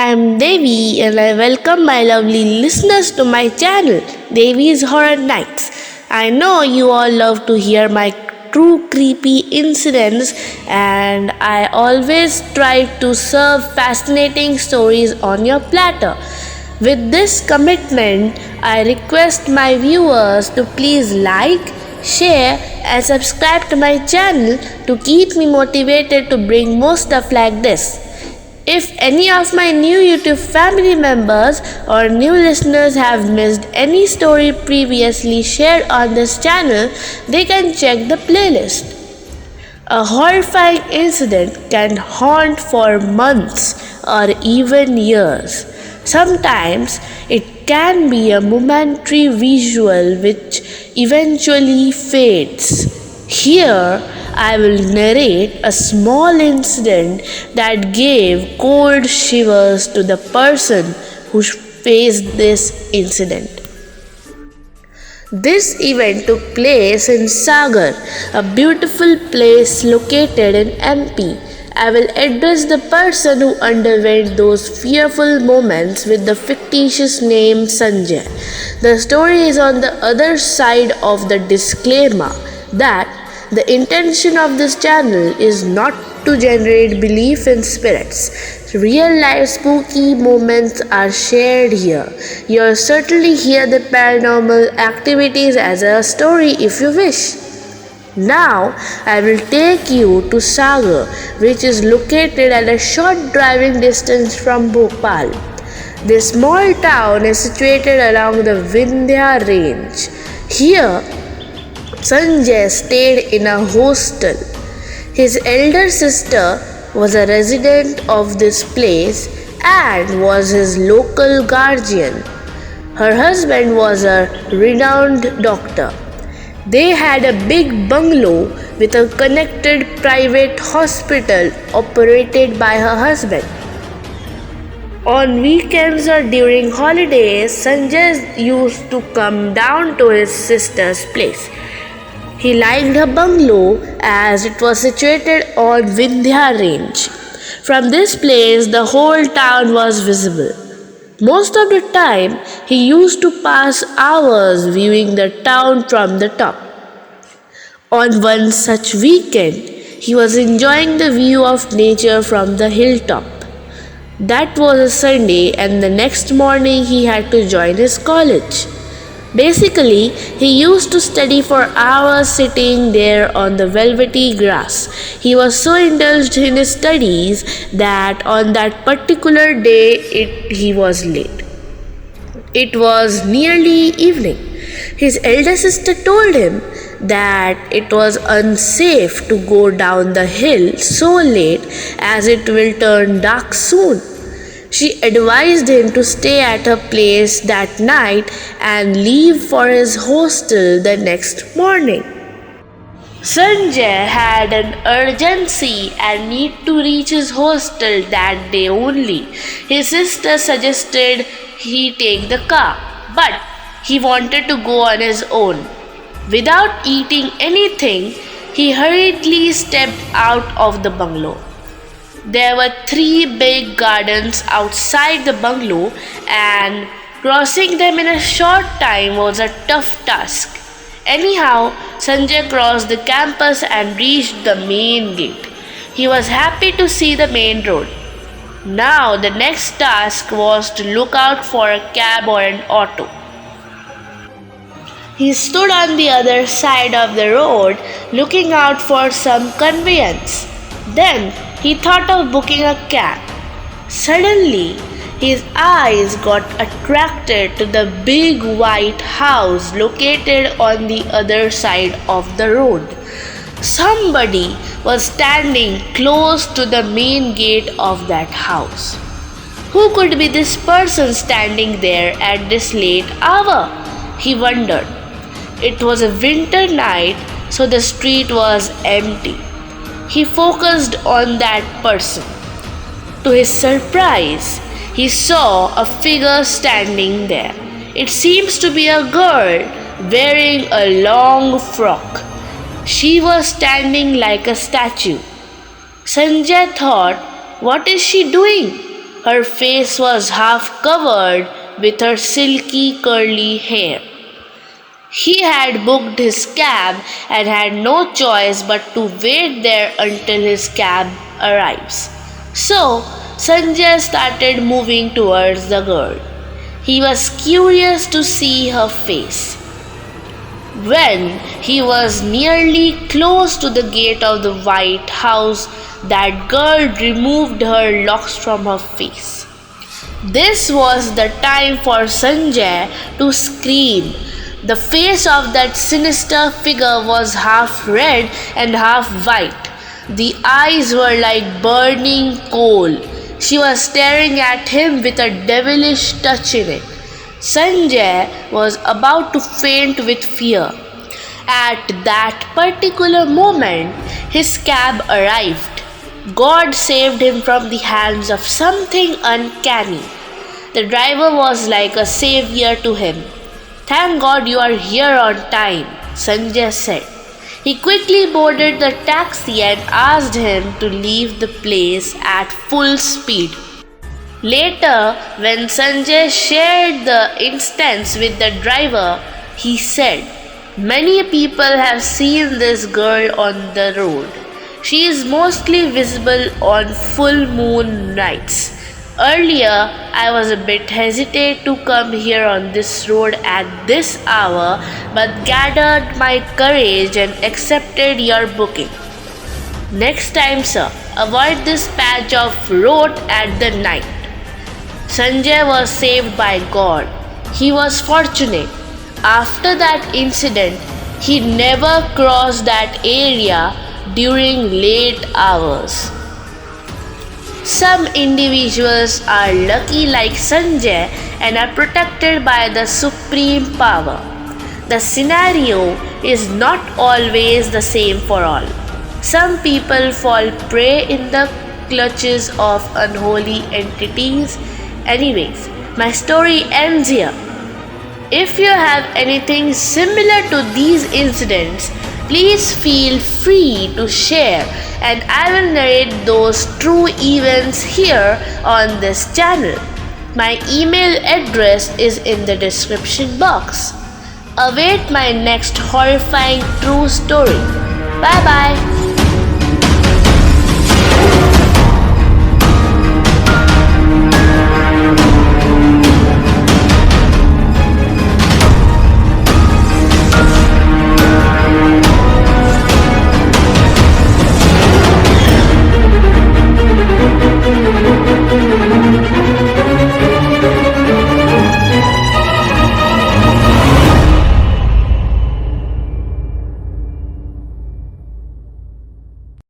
am Devi and I welcome my lovely listeners to my channel, Devi's Horror Nights. I know you all love to hear my true creepy incidents, and I always try to serve fascinating stories on your platter. With this commitment, I request my viewers to please like, share, and subscribe to my channel to keep me motivated to bring more stuff like this. If any of my new YouTube family members or new listeners have missed any story previously shared on this channel, they can check the playlist. A horrifying incident can haunt for months or even years. Sometimes it can be a momentary visual which eventually fades. Here, I will narrate a small incident that gave cold shivers to the person who faced this incident. This event took place in Sagar, a beautiful place located in MP. I will address the person who underwent those fearful moments with the fictitious name Sanjay. The story is on the other side of the disclaimer that the intention of this channel is not to generate belief in spirits. Real life spooky moments are shared here. You'll certainly hear the paranormal activities as a story if you wish. Now, I will take you to Sagar, which is located at a short driving distance from Bhopal. This small town is situated along the Vindhya range. Here, Sanjay stayed in a hostel. His elder sister was a resident of this place and was his local guardian. Her husband was a renowned doctor. They had a big bungalow with a connected private hospital operated by her husband. On weekends or during holidays, Sanjay used to come down to his sister's place. He liked her bungalow as it was situated on Vindhya range. From this place, the whole town was visible. Most of the time, he used to pass hours viewing the town from the top. On one such weekend, he was enjoying the view of nature from the hilltop. That was a Sunday, and the next morning he had to join his college. Basically, he used to study for hours sitting there on the velvety grass. He was so indulged in his studies that on that particular day he was late. It was nearly evening. His elder sister told him that it was unsafe to go down the hill so late as it will turn dark soon. She advised him to stay at her place that night and leave for his hostel the next morning. Sanjay had an urgency and need to reach his hostel that day only. His sister suggested he take the car, but he wanted to go on his own. Without eating anything, he hurriedly stepped out of the bungalow. There were 3 big gardens outside the bungalow, and crossing them in a short time was a tough task. Anyhow, Sanjay crossed the campus and reached the main gate. He was happy to see the main road. Now, the next task was to look out for a cab or an auto. He stood on the other side of the road, looking out for some conveyance. Then, he thought of booking a cab. Suddenly, his eyes got attracted to the big white house located on the other side of the road. Somebody was standing close to the main gate of that house. Who could be this person standing there at this late hour? He wondered. It was a winter night, so the street was empty. He focused on that person. To his surprise, he saw a figure standing there. It seems to be a girl wearing a long frock. She was standing like a statue. Sanjay thought, what is she doing? Her face was half covered with her silky curly hair. He had booked his cab and had no choice but to wait there until his cab arrives. So, Sanjay started moving towards the girl. He was curious to see her face. When he was nearly close to the gate of the White House, that girl removed her locks from her face. This was the time for Sanjay to scream. The face of that sinister figure was half red and half white. The eyes were like burning coal. She was staring at him with a devilish touch in it. Sanjay was about to faint with fear. At that particular moment, his cab arrived. God saved him from the hands of something uncanny. The driver was like a savior to him. "Thank God you are here on time," Sanjay said. He quickly boarded the taxi and asked him to leave the place at full speed. Later, when Sanjay shared the instance with the driver, he said, "Many people have seen this girl on the road. She is mostly visible on full moon nights. Earlier, I was a bit hesitant to come here on this road at this hour, but gathered my courage and accepted your booking. Next time, sir, avoid this patch of road at the night." Sanjay was saved by God. He was fortunate. After that incident, he never crossed that area during late hours. Some individuals are lucky like Sanjay and are protected by the supreme power. The scenario is not always the same for all. Some people fall prey in the clutches of unholy entities. Anyways, my story ends here. If you have anything similar to these incidents, please feel free to share, and I will narrate those true events here on this channel. My email address is in the description box. Await my next horrifying true story. Bye bye.